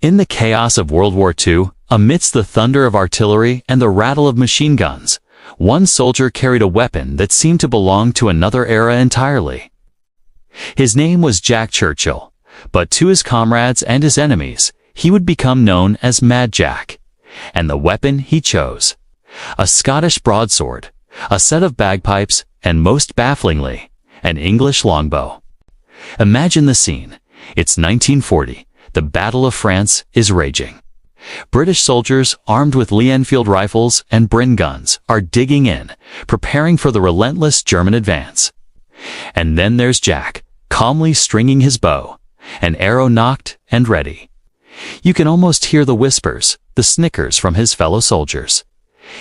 In the chaos of World War II, amidst the thunder of artillery and the rattle of machine guns, one soldier carried a weapon that seemed to belong to another era entirely. His name was Jack Churchill, but to his comrades and his enemies, he would become known as Mad Jack. And the weapon he chose: a Scottish broadsword, a set of bagpipes, and most bafflingly, an English longbow. Imagine the scene. It's 1940. The Battle of France is raging. British soldiers, armed with Lee Enfield rifles and Brin guns, are digging in, preparing for the relentless German advance. And then there's Jack, calmly stringing his bow, an arrow nocked and ready. You can almost hear the whispers, the snickers from his fellow soldiers.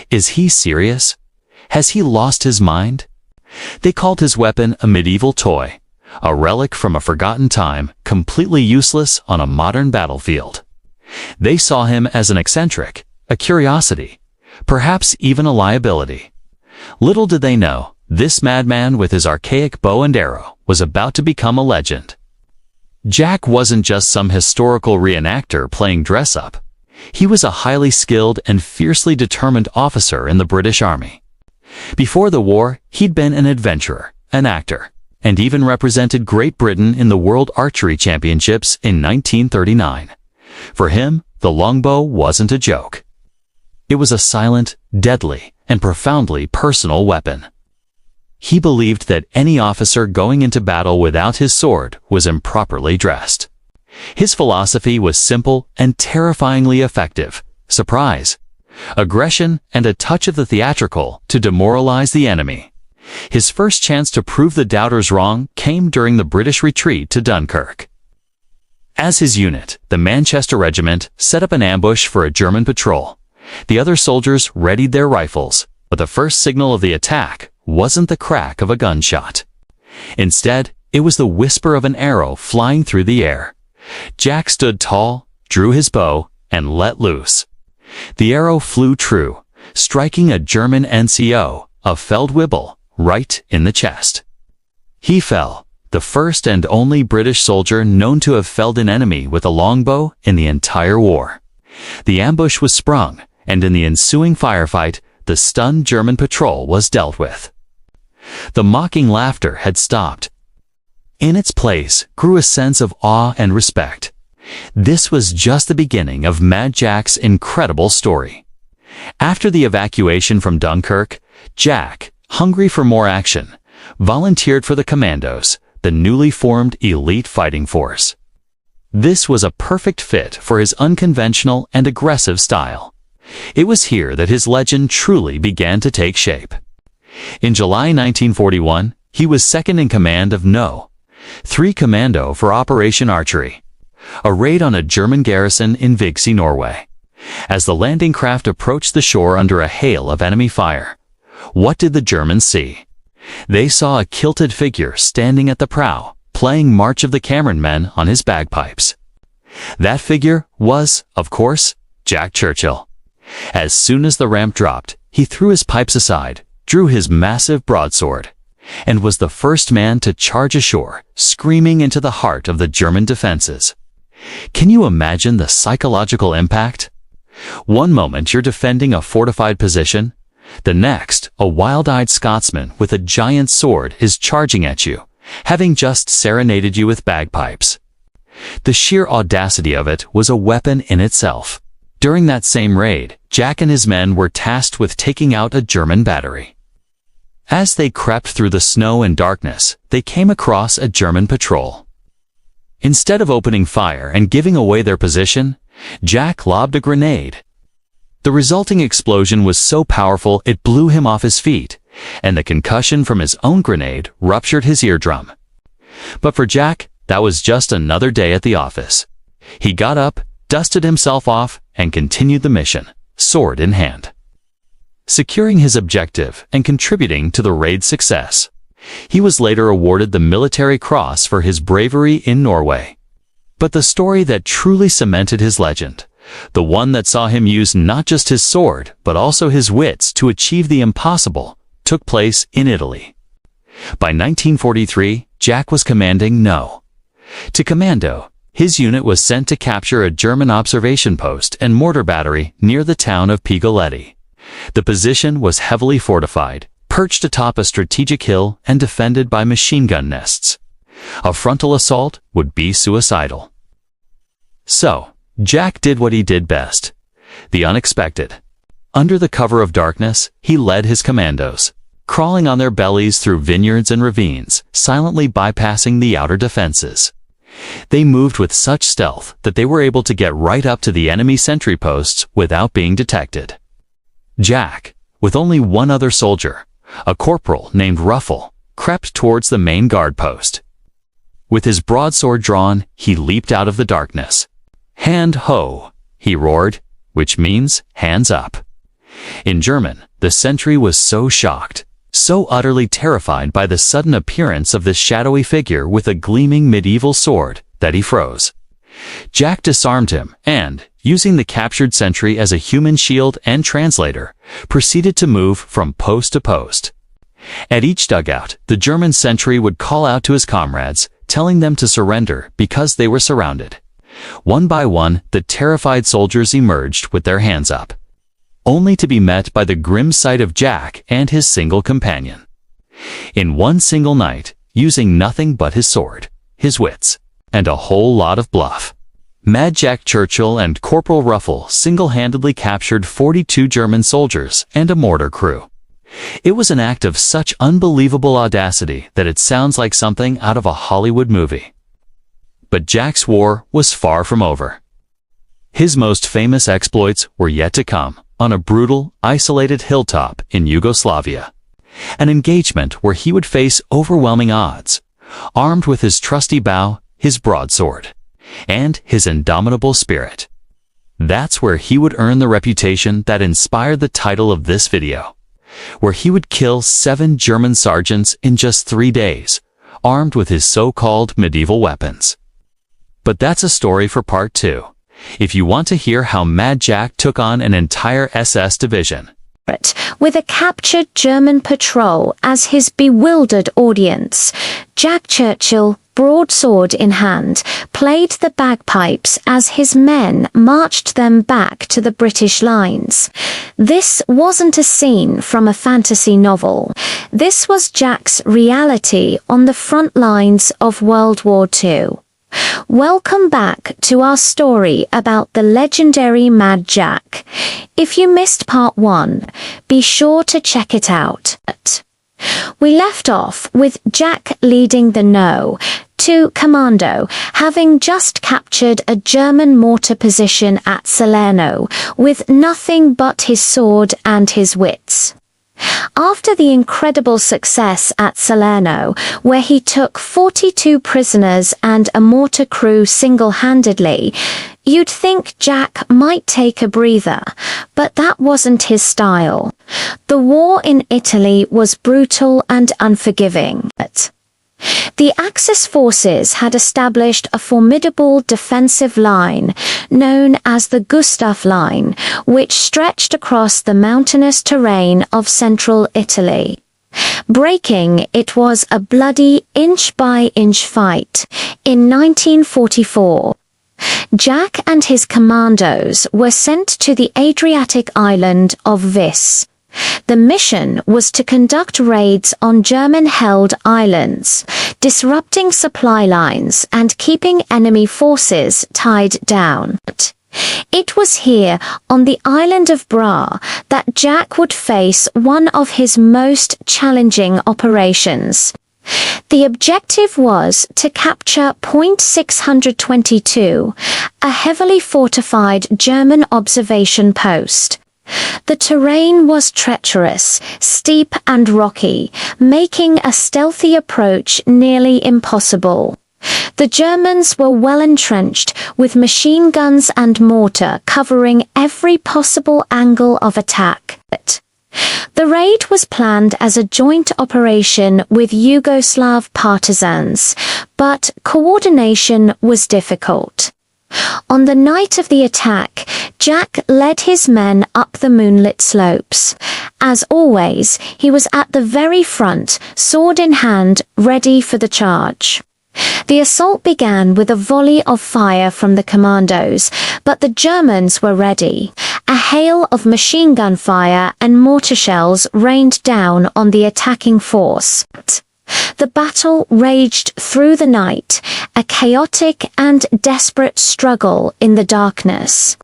Is he serious? Has he lost his mind? They called his weapon a medieval toy, a relic from a forgotten time, completely useless on a modern battlefield. They saw him as an eccentric, a curiosity, perhaps even a liability. Little did they know, this madman with his archaic bow and arrow was about to become a legend. Jack wasn't just some historical reenactor playing dress-up. He was a highly skilled and fiercely determined officer in the British Army. Before the war, he'd been an adventurer, an actor, and even represented Great Britain in the World Archery Championships in 1939. For him, the longbow wasn't a joke. It was a silent, deadly, and profoundly personal weapon. He believed that any officer going into battle without his sword was improperly dressed. His philosophy was simple and terrifyingly effective: surprise, aggression, and a touch of the theatrical to demoralize the enemy. His first chance to prove the doubters wrong came during the British retreat to Dunkirk. As his unit, the Manchester Regiment, set up an ambush for a German patrol. The other soldiers readied their rifles, but the first signal of the attack wasn't the crack of a gunshot. Instead, it was the whisper of an arrow flying through the air. Jack stood tall, drew his bow, and let loose. The arrow flew true, striking a German NCO, a Feldwebel, right in the chest. He fell, the first and only British soldier known to have felled an enemy with a longbow in the entire war. The ambush was sprung, and in the ensuing firefight, the stunned German patrol was dealt with. The mocking laughter had stopped. In its place grew a sense of awe and respect. This was just the beginning of Mad Jack's incredible story. After the evacuation from Dunkirk, Jack, hungry for more action, volunteered for the Commandos, the newly formed elite fighting force. This was a perfect fit for his unconventional and aggressive style. It was here that his legend truly began to take shape. In July 1941, he was second in command of No. 3 Commando for Operation Archery, a raid on a German garrison in Vigsy, Norway. As the landing craft approached the shore under a hail of enemy fire, what did the Germans see? They saw a kilted figure standing at the prow, playing March of the Cameron Men on his bagpipes. That figure was, of course, Jack Churchill. As soon as the ramp dropped, he threw his pipes aside, drew his massive broadsword, and was the first man to charge ashore, screaming into the heart of the German defenses. Can you imagine the psychological impact? One moment you're defending a fortified position, the next, a wild-eyed Scotsman with a giant sword is charging at you, having just serenaded you with bagpipes. The sheer audacity of it was a weapon in itself. During that same raid, Jack and his men were tasked with taking out a German battery. As they crept through the snow and darkness, they came across a German patrol. Instead of opening fire and giving away their position, Jack lobbed a grenade. The resulting explosion was so powerful it blew him off his feet, and the concussion from his own grenade ruptured his eardrum. But for Jack, that was just another day at the office. He got up, dusted himself off, and continued the mission, sword in hand. Securing his objective and contributing to the raid's success, he was later awarded the Military Cross for his bravery in Norway. But the story that truly cemented his legend, the one that saw him use not just his sword but also his wits to achieve the impossible, took place in Italy. By 1943, Jack was commanding No. 2 Commando, his unit was sent to capture a German observation post and mortar battery near the town of Pigoletti. The position was heavily fortified, perched atop a strategic hill and defended by machine gun nests. A frontal assault would be suicidal. So, Jack did what he did best: the unexpected. Under the cover of darkness, he led his commandos, crawling on their bellies through vineyards and ravines, silently bypassing the outer defenses. They moved with such stealth that they were able to get right up to the enemy sentry posts without being detected. Jack, with only one other soldier, a corporal named Ruffle, crept towards the main guard post. With his broadsword drawn, he leaped out of the darkness. "Hand ho!" he roared, which means hands up. In German, the sentry was so shocked, so utterly terrified by the sudden appearance of this shadowy figure with a gleaming medieval sword, that he froze. Jack disarmed him and, using the captured sentry as a human shield and translator, proceeded to move from post to post. At each dugout, the German sentry would call out to his comrades, telling them to surrender because they were surrounded. One by one, the terrified soldiers emerged with their hands up, only to be met by the grim sight of Jack and his single companion. In one single night, using nothing but his sword, his wits, and a whole lot of bluff, Mad Jack Churchill and Corporal Ruffle single-handedly captured 42 German soldiers and a mortar crew. It was an act of such unbelievable audacity that it sounds like something out of a Hollywood movie. But Jack's war was far from over. His most famous exploits were yet to come on a brutal, isolated hilltop in Yugoslavia. An engagement where he would face overwhelming odds, armed with his trusty bow, his broadsword, and his indomitable spirit. That's where he would earn the reputation that inspired the title of this video, where he would kill 7 German sergeants in just 3 days, armed with his so-called medieval weapons. But that's a story for part 2. If you want to hear how Mad Jack took on an entire SS division, with a captured German patrol as his bewildered audience, Jack Churchill, broadsword in hand, played the bagpipes as his men marched them back to the British lines. This wasn't a scene from a fantasy novel. This was Jack's reality on the front lines of World War II. Welcome back to our story about the legendary Mad Jack. If you missed part 1, be sure to check it out. We left off with Jack leading the No. 2 Commando, having just captured a German mortar position at Salerno with nothing but his sword and his wits. After the incredible success at Salerno, where he took 42 prisoners and a mortar crew single-handedly, you'd think Jack might take a breather, but that wasn't his style. The war in Italy was brutal and unforgiving. The Axis forces had established a formidable defensive line, known as the Gustav Line, which stretched across the mountainous terrain of central Italy. Breaking it was a bloody inch-by-inch fight. In 1944, Jack and his commandos were sent to the Adriatic island of Vis. The mission was to conduct raids on German-held islands, disrupting supply lines and keeping enemy forces tied down. It was here, on the island of Bra, that Jack would face one of his most challenging operations. The objective was to capture Point 622, a heavily fortified German observation post. The terrain was treacherous, steep and rocky, making a stealthy approach nearly impossible. The Germans were well entrenched, with machine guns and mortar covering every possible angle of attack. The raid was planned as a joint operation with Yugoslav partisans, but coordination was difficult. On the night of the attack, Jack led his men up the moonlit slopes. As always, he was at the very front, sword in hand, ready for the charge. The assault began with a volley of fire from the commandos, but the Germans were ready. A hail of machine gun fire and mortar shells rained down on the attacking force. The battle raged through the night, a chaotic and desperate struggle in the darkness.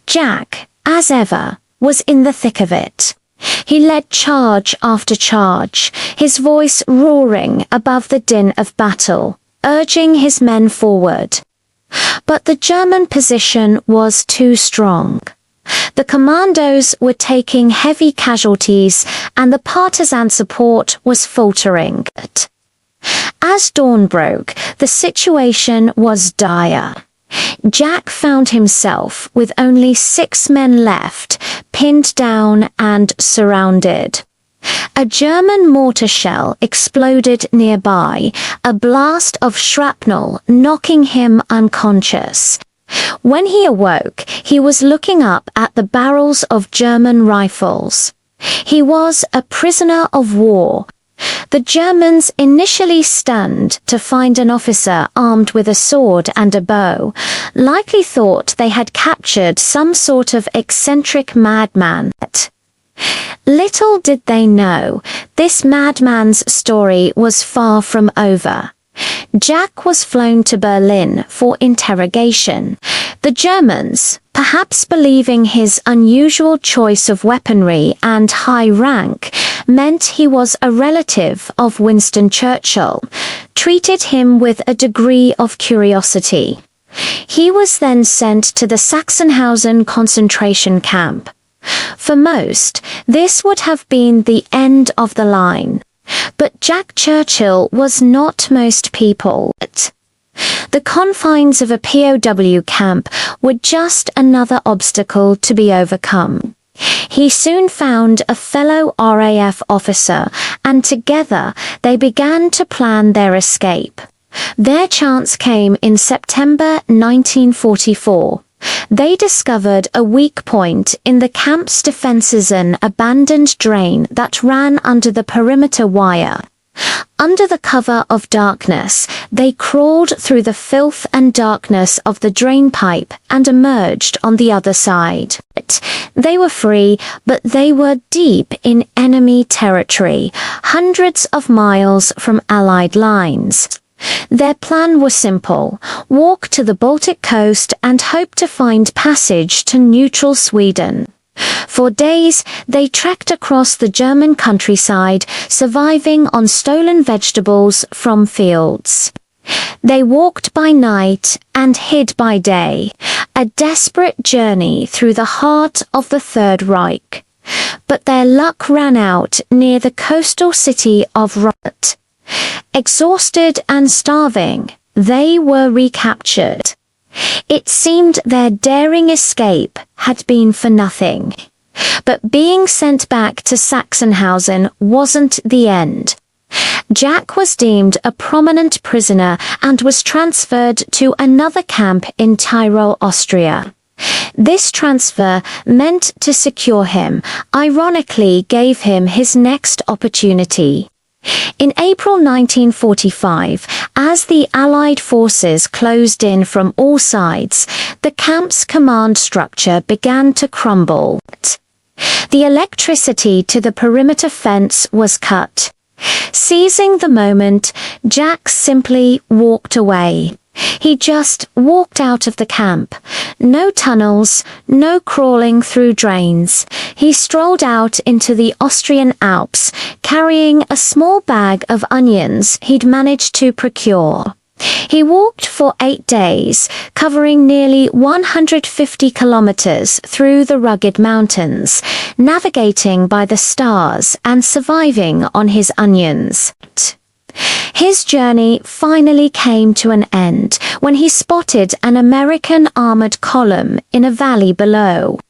Jack, as ever, was in the thick of it. He led charge after charge, his voice roaring above the din of battle, urging his men forward. But the German position was too strong. The commandos were taking heavy casualties and the partisan support was faltering. As dawn broke, the situation was dire. Jack found himself with only 6 men left, pinned down and surrounded. A German mortar shell exploded nearby, a blast of shrapnel knocking him unconscious. When he awoke, he was looking up at the barrels of German rifles. He was a prisoner of war. The Germans, initially stunned to find an officer armed with a sword and a bow, likely thought they had captured some sort of eccentric madman. Little did they know, this madman's story was far from over. Jack was flown to Berlin for interrogation. The Germans, perhaps believing his unusual choice of weaponry and high rank meant he was a relative of Winston Churchill, treated him with a degree of curiosity. He was then sent to the Sachsenhausen concentration camp. For most, this would have been the end of the line. But Jack Churchill was not most people. The confines of a POW camp were just another obstacle to be overcome. He soon found a fellow RAF officer, and together they began to plan their escape. Their chance came in September 1944. They discovered a weak point in the camp's defenses, an abandoned drain that ran under the perimeter wire. Under the cover of darkness, they crawled through the filth and darkness of the drain pipe and emerged on the other side. They were free, but they were deep in enemy territory, hundreds of miles from Allied lines. Their plan was simple: walk to the Baltic coast and hope to find passage to neutral Sweden. For days, they trekked across the German countryside, surviving on stolen vegetables from fields. They walked by night and hid by day, a desperate journey through the heart of the Third Reich. But their luck ran out near the coastal city of Rot. Exhausted and starving, they were recaptured. It seemed their daring escape had been for nothing. But being sent back to Sachsenhausen wasn't the end. Jack was deemed a prominent prisoner and was transferred to another camp in Tyrol, Austria. This transfer, meant to secure him, ironically gave him his next opportunity. In April 1945, as the Allied forces closed in from all sides, the camp's command structure began to crumble. The electricity to the perimeter fence was cut. Seizing the moment, Jack simply walked away. He just walked out of the camp. No tunnels, no crawling through drains. He strolled out into the Austrian Alps, carrying a small bag of onions he'd managed to procure. He walked for 8 days, covering nearly 150 kilometers through the rugged mountains, navigating by the stars and surviving on his onions. His journey finally came to an end when he spotted an American armored column in a valley below.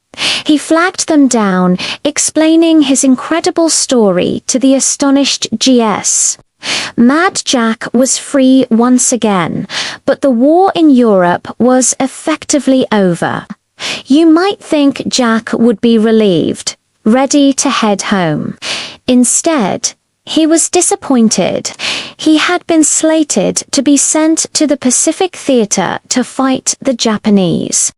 He flagged them down, explaining his incredible story to the astonished GS. Mad Jack was free once again, but the war in Europe was effectively over. You might think Jack would be relieved, ready to head home. Instead, He was disappointed. He had been slated to be sent to the Pacific Theater to fight the Japanese,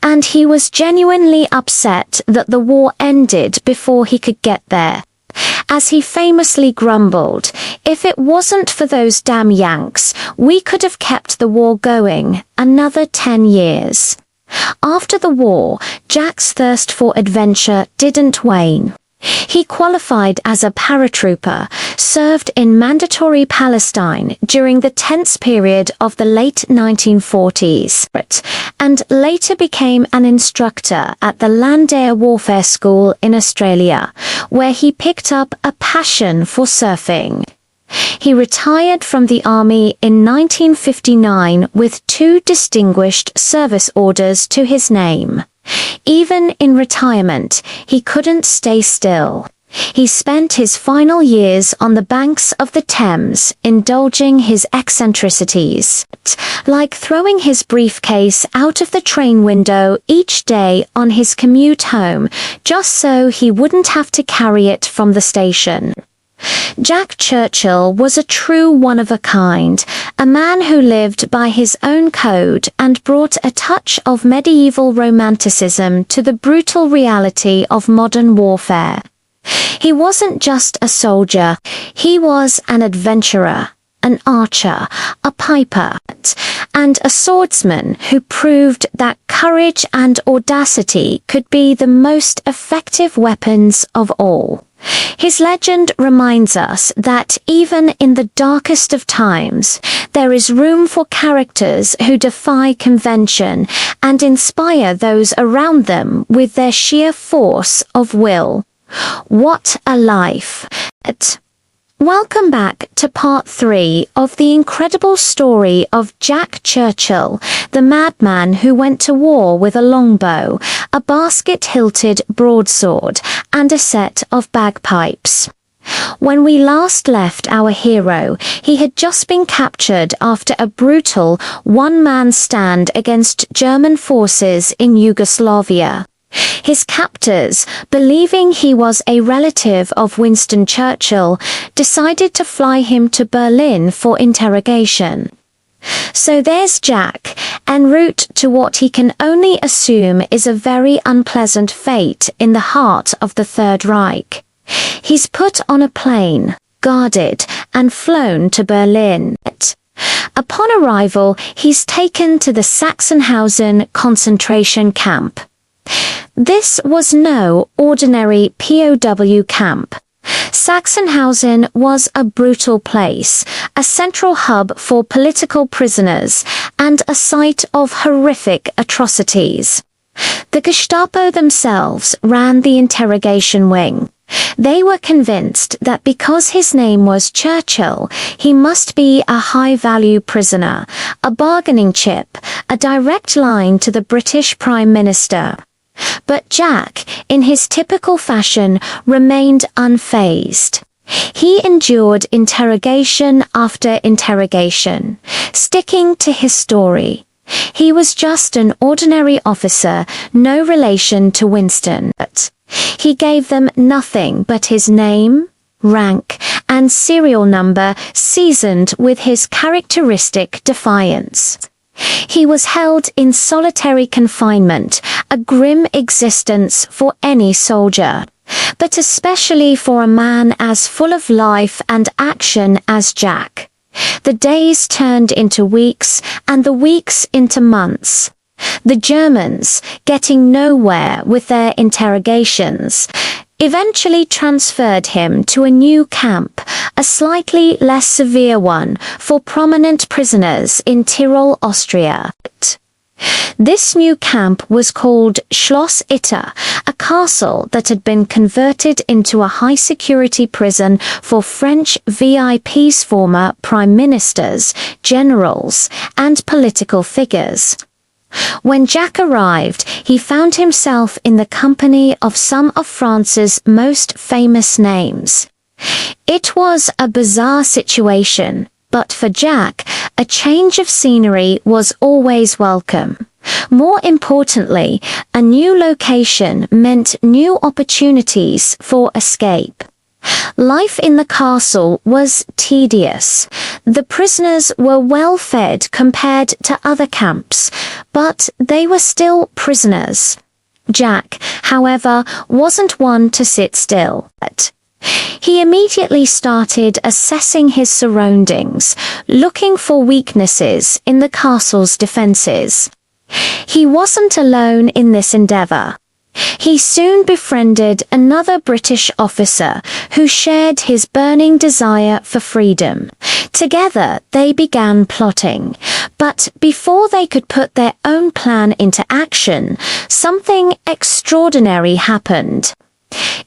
and he was genuinely upset that the war ended before he could get there. As he famously grumbled, "If it wasn't for those damn Yanks, we could have kept the war going another 10 years. After the war, Jack's thirst for adventure didn't wane. He qualified as a paratrooper, served in mandatory Palestine during the tense period of the late 1940s, and later became an instructor at the Land Air Warfare School in Australia, where he picked up a passion for surfing. He retired from the Army in 1959 with 2 distinguished service orders to his name. Even in retirement, he couldn't stay still. He spent his final years on the banks of the Thames, indulging his eccentricities, like throwing his briefcase out of the train window each day on his commute home, just so he wouldn't have to carry it from the station. Jack Churchill was a true one-of-a-kind, a man who lived by his own code and brought a touch of medieval romanticism to the brutal reality of modern warfare. He wasn't just a soldier, he was an adventurer, an archer, a piper, and a swordsman who proved that courage and audacity could be the most effective weapons of all. His legend reminds us that even in the darkest of times, there is room for characters who defy convention and inspire those around them with their sheer force of will. What a life! Welcome back to part 3 of the incredible story of Jack Churchill, the madman who went to war with a longbow, a basket-hilted broadsword, and a set of bagpipes. When we last left our hero, he had just been captured after a brutal one-man stand against German forces in Yugoslavia. His captors, believing he was a relative of Winston Churchill, decided to fly him to Berlin for interrogation. So there's Jack, en route to what he can only assume is a very unpleasant fate in the heart of the Third Reich. He's put on a plane, guarded, and flown to Berlin. Upon arrival, he's taken to the Sachsenhausen concentration camp. This was no ordinary POW camp. Sachsenhausen was a brutal place, a central hub for political prisoners, and a site of horrific atrocities. The Gestapo themselves ran the interrogation wing. They were convinced that because his name was Churchill, he must be a high-value prisoner, a bargaining chip, a direct line to the British Prime Minister. But Jack, in his typical fashion, remained unfazed. He endured interrogation after interrogation, sticking to his story. He was just an ordinary officer, no relation to Winston. He gave them nothing but his name, rank, and serial number, seasoned with his characteristic defiance. He was held in solitary confinement, a grim existence for any soldier, but especially for a man as full of life and action as Jack. The days turned into weeks, and the weeks into months. The Germans, getting nowhere with their interrogations, eventually transferred him to a new camp, a slightly less severe one for prominent prisoners in Tyrol, Austria. This new camp was called Schloss Itter, a castle that had been converted into a high-security prison for French VIPs, former prime ministers, generals, and political figures. When Jack arrived, he found himself in the company of some of France's most famous names. It was a bizarre situation, but for Jack, a change of scenery was always welcome. More importantly, a new location meant new opportunities for escape. Life in the castle was tedious. The prisoners were well fed compared to other camps, but they were still prisoners. Jack, however, wasn't one to sit still. He immediately started assessing his surroundings, looking for weaknesses in the castle's defenses. He wasn't alone in this endeavor. He soon befriended another British officer who shared his burning desire for freedom. Together, they began plotting. But before they could put their own plan into action, something extraordinary happened.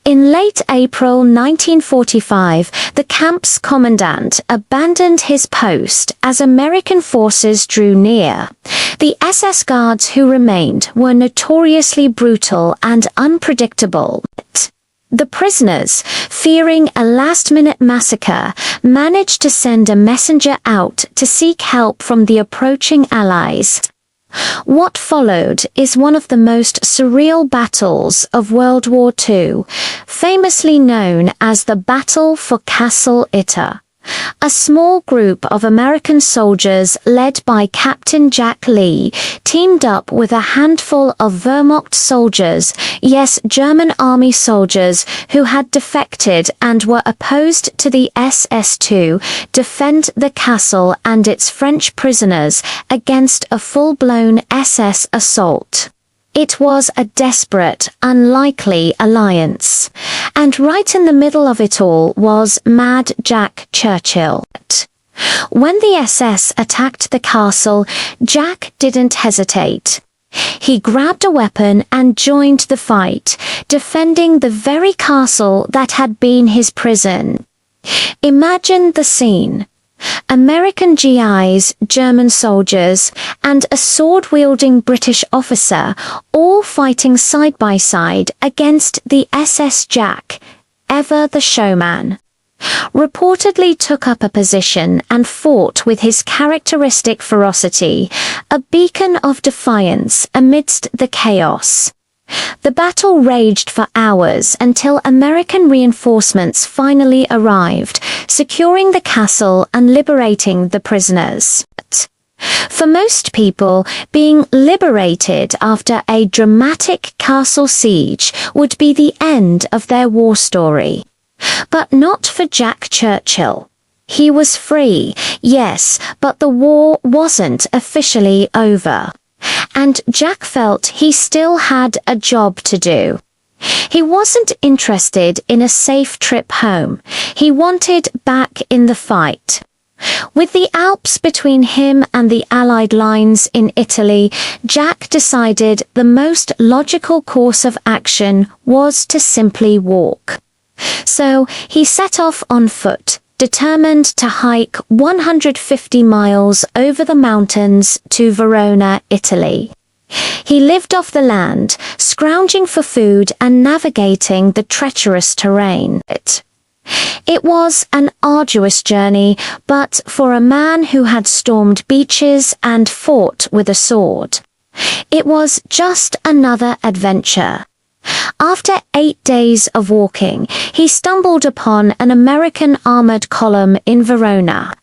In late April 1945, the camp's commandant abandoned his post as American forces drew near. The SS guards who remained were notoriously brutal and unpredictable. The prisoners, fearing a last-minute massacre, managed to send a messenger out to seek help from the approaching Allies. What followed is one of the most surreal battles of World War II, famously known as the Battle for Castle Itter. A small group of American soldiers led by Captain Jack Lee teamed up with a handful of Wehrmacht soldiers, yes, German army soldiers who had defected and were opposed to the SS to defend the castle and its French prisoners against a full-blown SS assault. It was a desperate, unlikely alliance. And right in the middle of it all was Mad Jack Churchill. When the SS attacked the castle, Jack didn't hesitate. He grabbed a weapon and joined the fight, defending the very castle that had been his prison. Imagine the scene. American GIs, German soldiers, and a sword-wielding British officer, all fighting side by side against the SS Jack, ever the showman. Reportedly took up a position and fought with his characteristic ferocity, a beacon of defiance amidst the chaos. The battle raged for hours until American reinforcements finally arrived, securing the castle and liberating the prisoners. For most people, being liberated after a dramatic castle siege would be the end of their war story. But not for Jack Churchill. He was free, yes, but the war wasn't officially over. And Jack felt he still had a job to do. He wasn't interested in a safe trip home. He wanted back in the fight. With the Alps between him and the Allied lines in Italy, Jack decided the most logical course of action was to simply walk. So he set off on foot, determined to hike 150 miles over the mountains to Verona, Italy. He lived off the land, scrounging for food and navigating the treacherous terrain. It was an arduous journey, but for a man who had stormed beaches and fought with a sword, it was just another adventure. After 8 days of walking, he stumbled upon an American armored column in Verona.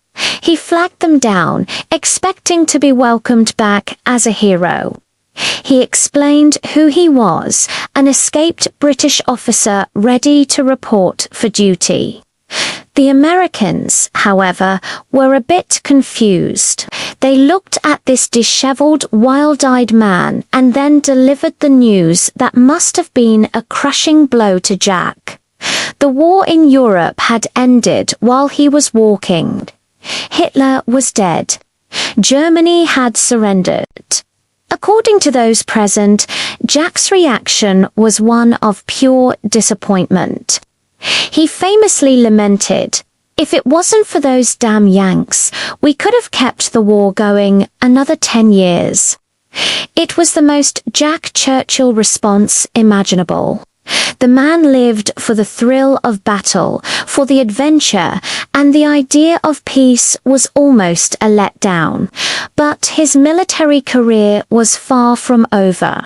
He flagged them down, expecting to be welcomed back as a hero. He explained who he was, an escaped British officer ready to report for duty. The Americans, however, were a bit confused. They looked at this disheveled, wild-eyed man and then delivered the news that must have been a crushing blow to Jack. The war in Europe had ended while he was walking. Hitler was dead. Germany had surrendered. According to those present, Jack's reaction was one of pure disappointment. He famously lamented, "If it wasn't for those damn Yanks, we could have kept the war going another 10 years. It was the most Jack Churchill response imaginable. The man lived for the thrill of battle, for the adventure, and the idea of peace was almost a letdown. But his military career was far from over.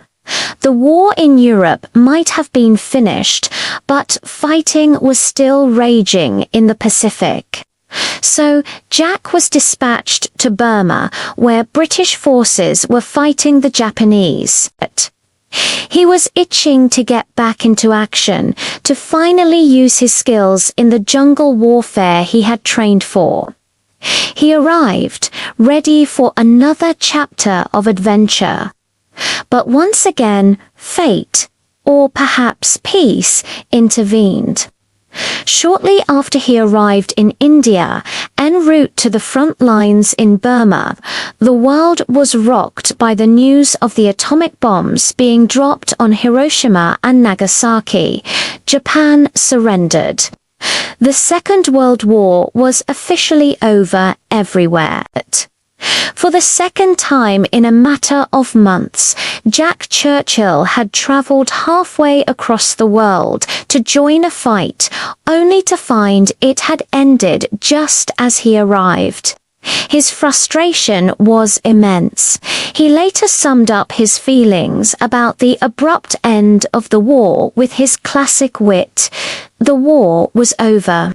The war in Europe might have been finished, but fighting was still raging in the Pacific. So Jack was dispatched to Burma, where British forces were fighting the Japanese. He was itching to get back into action, to finally use his skills in the jungle warfare he had trained for. He arrived, ready for another chapter of adventure. But once again, fate, or perhaps peace, intervened. Shortly after he arrived in India, en route to the front lines in Burma, the world was rocked by the news of the atomic bombs being dropped on Hiroshima and Nagasaki. Japan surrendered. The Second World War was officially over everywhere. For the second time in a matter of months, Jack Churchill had travelled halfway across the world to join a fight, only to find it had ended just as he arrived. His frustration was immense. He later summed up his feelings about the abrupt end of the war with his classic wit: "The war was over.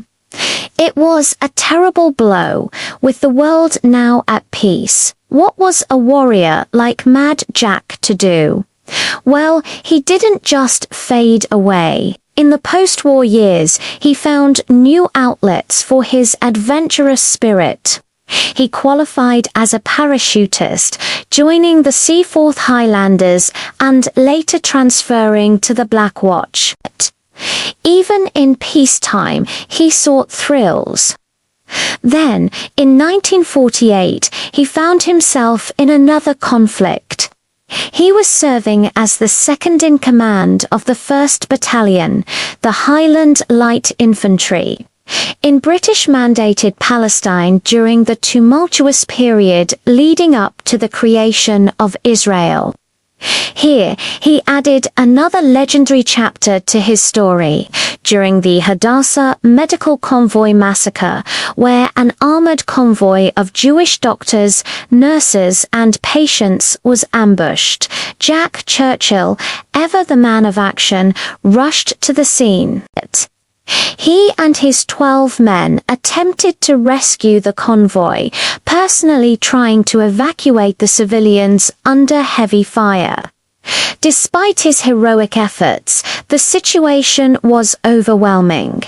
It was a terrible blow, with the world now at peace. What was a warrior like Mad Jack to do?" Well, he didn't just fade away. In the post-war years, he found new outlets for his adventurous spirit. He qualified as a parachutist, joining the Seaforth Highlanders and later transferring to the Black Watch. Even in peacetime, he sought thrills. Then, in 1948, he found himself in another conflict. He was serving as the second-in-command of the 1st Battalion, the Highland Light Infantry, in British-mandated Palestine during the tumultuous period leading up to the creation of Israel. Here, he added another legendary chapter to his story, during the Hadassah Medical Convoy Massacre, where an armored convoy of Jewish doctors, nurses, and patients was ambushed. Jack Churchill, ever the man of action, rushed to the scene. He and his 12 men attempted to rescue the convoy, personally trying to evacuate the civilians under heavy fire. Despite his heroic efforts, the situation was overwhelming.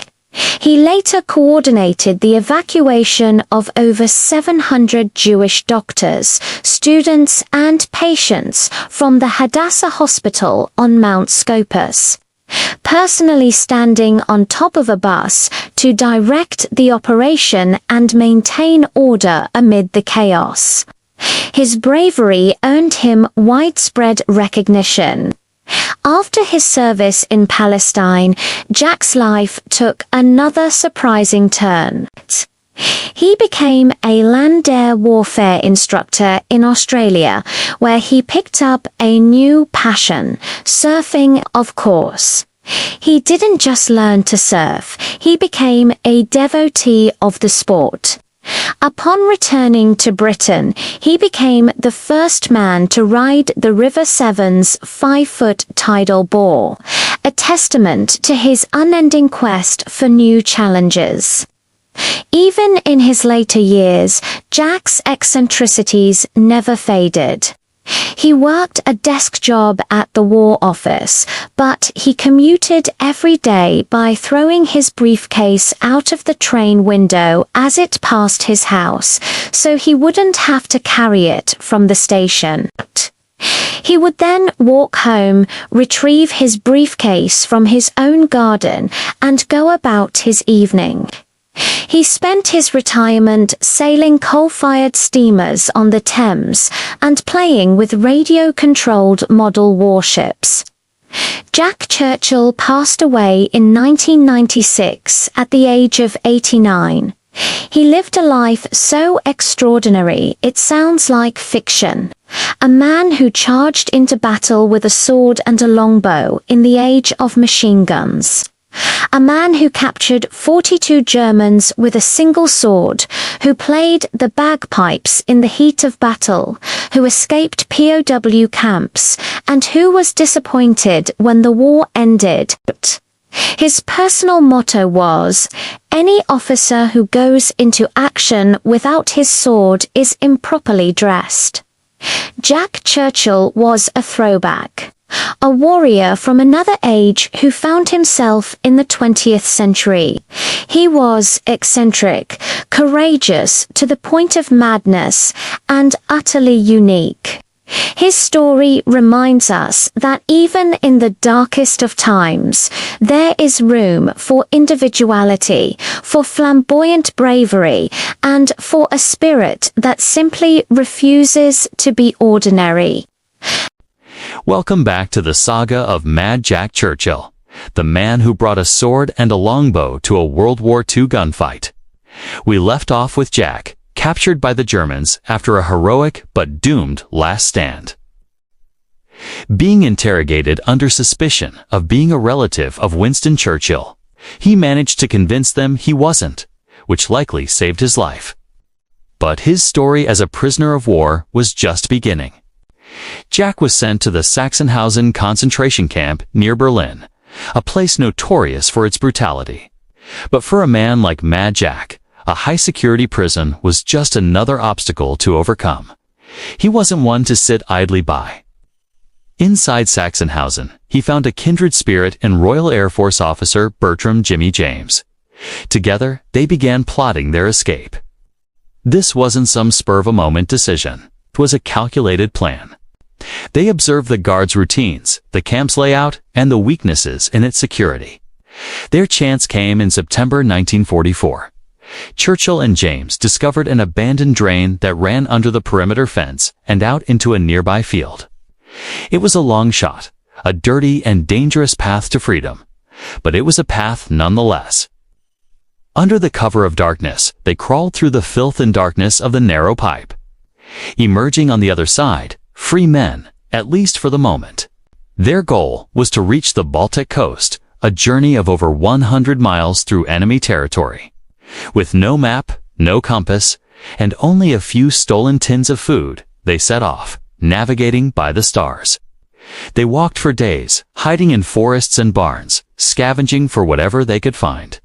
He later coordinated the evacuation of over 700 Jewish doctors, students, and patients from the Hadassah Hospital on Mount Scopus, personally standing on top of a bus to direct the operation and maintain order amid the chaos. His bravery earned him widespread recognition. After his service in Palestine, Jack's life took another surprising turn. He became a land-air warfare instructor in Australia, where he picked up a new passion: surfing, of course. He didn't just learn to surf, he became a devotee of the sport. Upon returning to Britain, he became the first man to ride the River Severn's 5-foot tidal bore, a testament to his unending quest for new challenges. Even in his later years, Jack's eccentricities never faded. He worked a desk job at the War Office, but he commuted every day by throwing his briefcase out of the train window as it passed his house, so he wouldn't have to carry it from the station. He would then walk home, retrieve his briefcase from his own garden, and go about his evening. He spent his retirement sailing coal-fired steamers on the Thames and playing with radio-controlled model warships. Jack Churchill passed away in 1996 at the age of 89. He lived a life so extraordinary it sounds like fiction. A man who charged into battle with a sword and a longbow in the age of machine guns. A man who captured 42 Germans with a single sword, who played the bagpipes in the heat of battle, who escaped POW camps, and who was disappointed when the war ended. His personal motto was, "Any officer who goes into action without his sword is improperly dressed." Jack Churchill was a throwback. A warrior from another age who found himself in the 20th century. He was eccentric, courageous to the point of madness, and utterly unique. His story reminds us that even in the darkest of times, there is room for individuality, for flamboyant bravery, and for a spirit that simply refuses to be ordinary. Welcome back to the saga of Mad Jack Churchill, the man who brought a sword and a longbow to a World War II gunfight. We left off with Jack, captured by the Germans after a heroic but doomed last stand. Being interrogated under suspicion of being a relative of Winston Churchill, he managed to convince them he wasn't, which likely saved his life. But his story as a prisoner of war was just beginning. Jack was sent to the Sachsenhausen concentration camp near Berlin, a place notorious for its brutality. But for a man like Mad Jack, a high-security prison was just another obstacle to overcome. He wasn't one to sit idly by. Inside Sachsenhausen, he found a kindred spirit in Royal Air Force officer Bertram Jimmy James. Together, they began plotting their escape. This wasn't some spur-of-a-moment decision. It was a calculated plan. They observed the guards' routines, the camp's layout, and the weaknesses in its security. Their chance came in September 1944. Churchill and James discovered an abandoned drain that ran under the perimeter fence and out into a nearby field. It was a long shot, a dirty and dangerous path to freedom, but it was a path nonetheless. Under the cover of darkness, they crawled through the filth and darkness of the narrow pipe. Emerging on the other side, free men, at least for the moment. Their goal was to reach the Baltic coast, a journey of over 100 miles through enemy territory. With no map, no compass, and only a few stolen tins of food, they set off, navigating by the stars. They walked for days, hiding in forests and barns, scavenging for whatever they could find.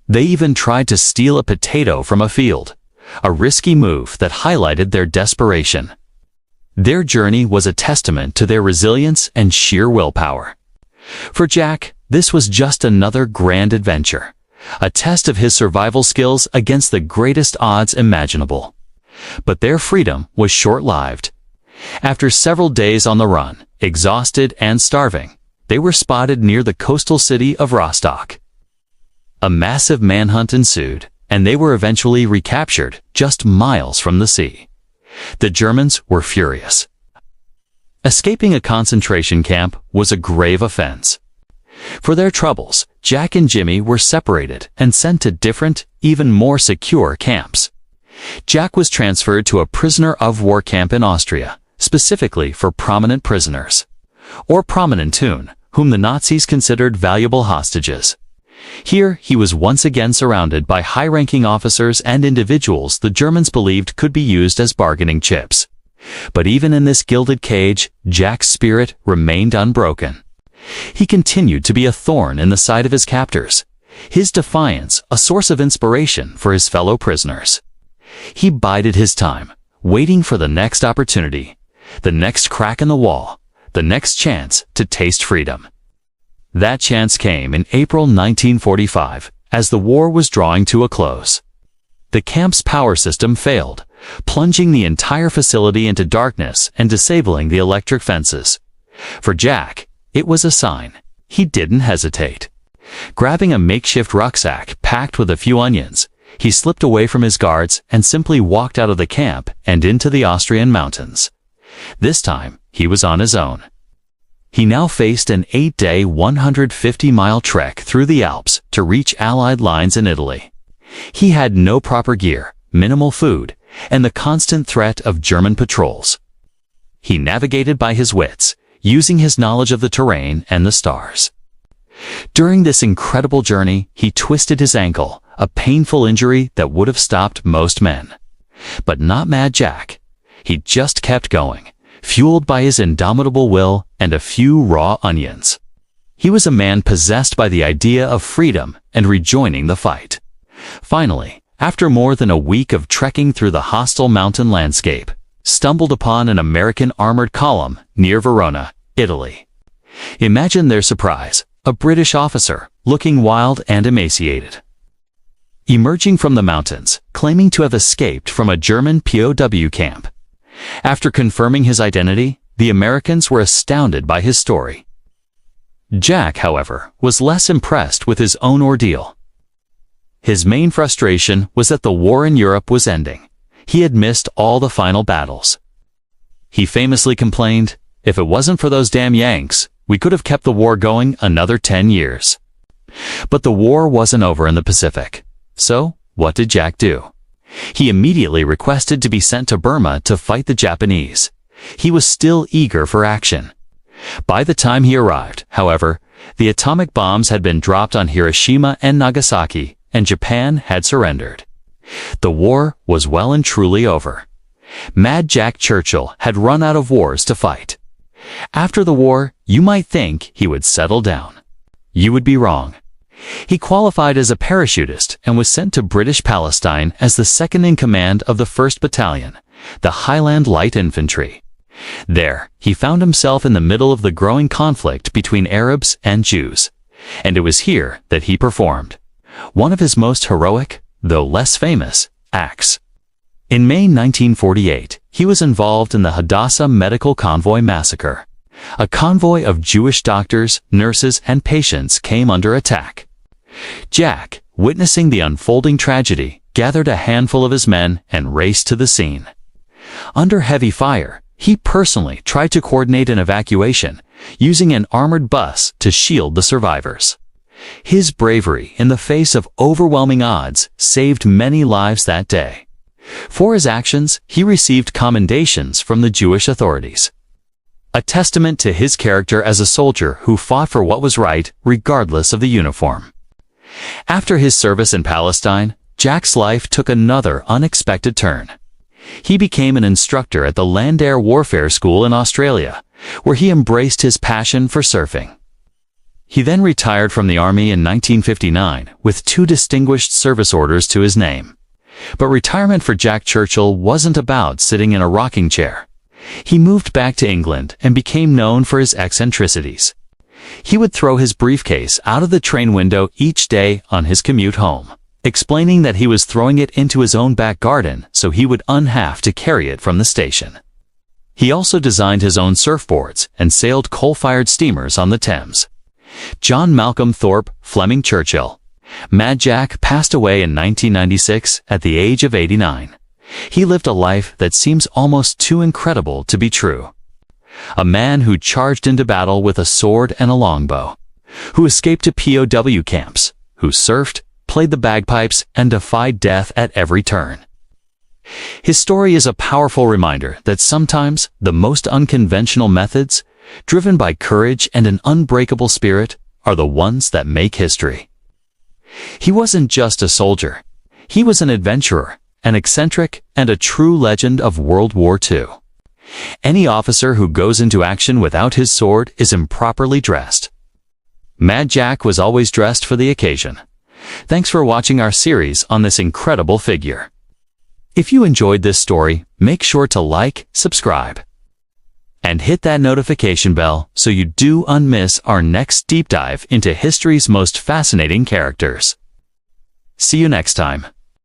They even tried to steal a potato from a field, a risky move that highlighted their desperation. Their journey was a testament to their resilience and sheer willpower. For Jack, this was just another grand adventure, a test of his survival skills against the greatest odds imaginable. But their freedom was short-lived. After several days on the run, exhausted and starving, they were spotted near the coastal city of Rostock. A massive manhunt ensued, and they were eventually recaptured just miles from the sea. The Germans were furious. Escaping a concentration camp was a grave offense. For their troubles, Jack and Jimmy were separated and sent to different, even more secure camps. Jack was transferred to a prisoner of war camp in Austria, specifically for prominent prisoners, or Prominentunen, whom the Nazis considered valuable hostages. Here, he was once again surrounded by high-ranking officers and individuals the Germans believed could be used as bargaining chips. But even in this gilded cage, Jack's spirit remained unbroken. He continued to be a thorn in the side of his captors, his defiance a source of inspiration for his fellow prisoners. He bided his time, waiting for the next opportunity, the next crack in the wall, the next chance to taste freedom. That chance came in April 1945, as the war was drawing to a close. The camp's power system failed, plunging the entire facility into darkness and disabling the electric fences. For Jack, it was a sign. He didn't hesitate. Grabbing a makeshift rucksack packed with a few onions, he slipped away from his guards and simply walked out of the camp and into the Austrian mountains. This time, he was on his own. He now faced an 8-day, 150-mile trek through the Alps to reach Allied lines in Italy. He had no proper gear, minimal food, and the constant threat of German patrols. He navigated by his wits, using his knowledge of the terrain and the stars. During this incredible journey, he twisted his ankle, a painful injury that would have stopped most men. But not Mad Jack. He just kept going, fueled by his indomitable will and a few raw onions. He was a man possessed by the idea of freedom and rejoining the fight. Finally, after more than a week of trekking through the hostile mountain landscape, stumbled upon an American armored column near Verona, Italy. Imagine their surprise, a British officer, looking wild and emaciated, emerging from the mountains, claiming to have escaped from a German POW camp. After confirming his identity, the Americans were astounded by his story. Jack, however, was less impressed with his own ordeal. His main frustration was that the war in Europe was ending. He had missed all the final battles. He famously complained, "If it wasn't for those damn Yanks, we could have kept the war going another 10 years. But the war wasn't over in the Pacific. So, what did Jack do? He immediately requested to be sent to Burma to fight the Japanese. He was still eager for action. By the time he arrived, however, the atomic bombs had been dropped on Hiroshima and Nagasaki, and Japan had surrendered. The war was well and truly over. Mad Jack Churchill had run out of wars to fight. After the war, you might think he would settle down. You would be wrong. He qualified as a parachutist and was sent to British Palestine as the second-in-command of the 1st Battalion, the Highland Light Infantry. There, he found himself in the middle of the growing conflict between Arabs and Jews, and it was here that he performed one of his most heroic, though less famous, acts. In May 1948, he was involved in the Hadassah Medical Convoy Massacre. A convoy of Jewish doctors, nurses, and patients came under attack. Jack, witnessing the unfolding tragedy, gathered a handful of his men and raced to the scene. Under heavy fire, he personally tried to coordinate an evacuation, using an armored bus to shield the survivors. His bravery in the face of overwhelming odds saved many lives that day. For his actions, he received commendations from the Jewish authorities. A testament to his character as a soldier who fought for what was right, regardless of the uniform. After his service in Palestine, Jack's life took another unexpected turn. He became an instructor at the Land Air Warfare School in Australia, where he embraced his passion for surfing. He then retired from the Army in 1959 with 2 distinguished service orders to his name. But retirement for Jack Churchill wasn't about sitting in a rocking chair. He moved back to England and became known for his eccentricities. He would throw his briefcase out of the train window each day on his commute home, explaining that he was throwing it into his own back garden so he would have to carry it from the station. He also designed his own surfboards and sailed coal-fired steamers on the Thames. John Malcolm Thorpe Fleming Churchill, Mad Jack, passed away in 1996 at the age of 89. He lived a life that seems almost too incredible to be true. A man who charged into battle with a sword and a longbow, who escaped to POW camps, who surfed, played the bagpipes, and defied death at every turn. His story is a powerful reminder that sometimes the most unconventional methods, driven by courage and an unbreakable spirit, are the ones that make history. He wasn't just a soldier. He was an adventurer, an eccentric, and a true legend of World War II. Any officer who goes into action without his sword is improperly dressed. Mad Jack was always dressed for the occasion. Thanks for watching our series on this incredible figure. If you enjoyed this story, make sure to like, subscribe, and hit that notification bell so you don't miss our next deep dive into history's most fascinating characters. See you next time.